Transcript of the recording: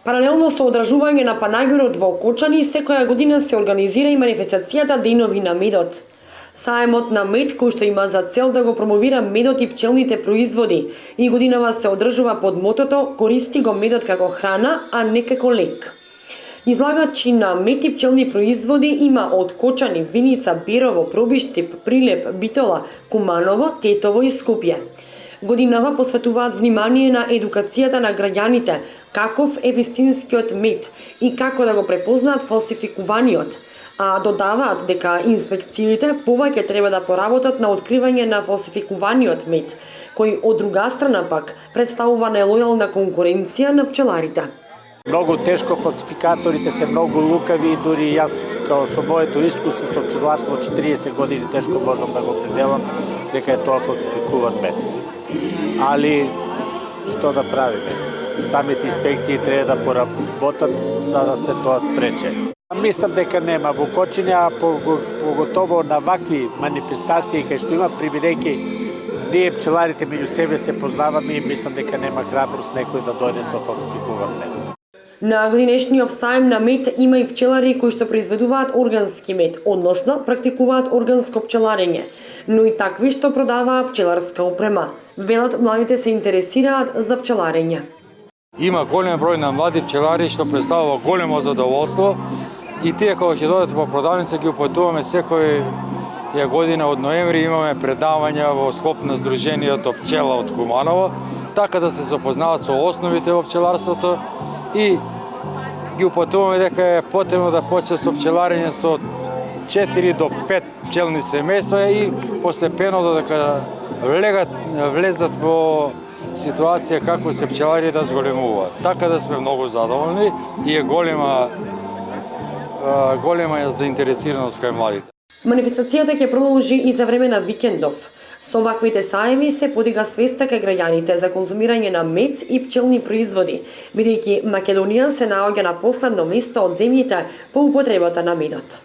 Паралелно со одржување на панагюрот во Окочани, секоја година се организира и манифестацијата Денови на медот. Саемот на мед, кој што има за цел да го промовира медот и пчелните производи, и годинава се одржува под мотото "Користи го медот како храна, а не како лек". Излагачи на мед и пчелни производи има од Кочани, Виница, Берово, Пробиштип, Прилеп, Битола, Куманово, Тетово и Скопје. Годинава посветуваат внимание на едукацијата на граѓаните, каков е вистинскиот мед и како да го препознаат фалсификуваниот, а додаваат дека инспекциите повеќе треба да поработат на откривање на фалсификуваниот мед, кој од друга страна пак представува нелојална конкуренција на пчеларите. Многу тешко, фалсификаторите се многу лукави, дури јас као со моето искуство со пчеларство 40 години тешко можам да го определам дека е тоа фалсификуван мед. Али што да правиме? Самите инспекции треба да поработат за да се тоа спрече. Мислам дека нема во Кочани, а поготово на вакви манифестации кај што има бидејќи ние пчеларите меѓу себе се познаваме и мислам дека нема храброст некој да дојде со фалсификуван мед. На годинешниот саем на мед има и пчелари кои што произведуваат органски мед, односно практикуваат органско пчеларење, но и такви што продаваат пчеларска опрема. Велат младите се интересираат за пчеларење. Има голем број на млади пчелари што представува големо задоволство и тие кога ќе дојдат по продавница ги упатуваме секоја година од ноември имаме предавања во склоп на Сдруженијето Пчела од Куманово, така да се запознаат со основите во пчеларството и ги упатуваме дека е потребно да почне со пчеларење со 4 до 5 пчелни семејства и постепено додека влезат во ситуација како се пчелари да зголемуваат. Така да сме многу задоволни и е голема заинтересираност кај младите. Манифестацијата ќе продолжи и за време на викендов. Со ваквите саеми се подига свеста кај граѓаните за конзумирање на мед и пчелни производи, бидејќи Македонија се наоѓа на последно место од земјите по употребата на медот.